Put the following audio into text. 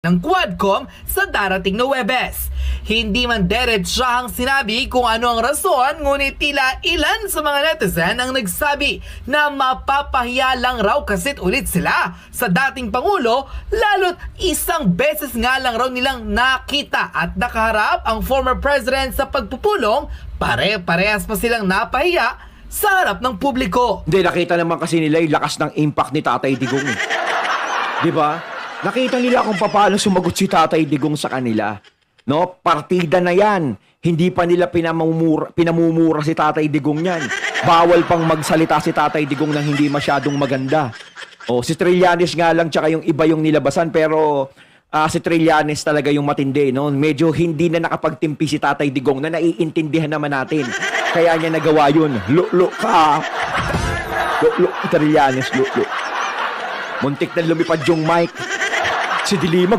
ng Quadcom sa darating na Huwebes. Hindi man diretsahang sinabi kung ano ang rason, ngunit tila ilan sa mga netizen ang nagsabi na mapapahiya lang raw kasit ulit sila sa dating Pangulo, lalo't isang beses nga lang raw nilang nakita at nakaharap ang former president sa pagpupulong, pare-parehas pa silang napahiya sa harap ng publiko. Hindi, nakita naman kasi nila yung lakas ng impact ni Tatay Digong. Di ba? Nakita nila kung paano sumagot si Tatay Digong sa kanila. No? Partida na yan. Hindi pa nila pinamumura si Tatay Digong yan. Bawal pang magsalita si Tatay Digong na hindi masyadong maganda. O, si Trillanes nga lang tsaka yung iba yung nilabasan, pero si Trillanes talaga yung matindi. No? Medyo hindi na nakapagtimpi si Tatay Digong na naiintindihan naman natin. Kaya niya nagawa yun. Lulo ka. Lulo, Trillanes, lulo. Muntik na lumipad yung mic. Si Dilima,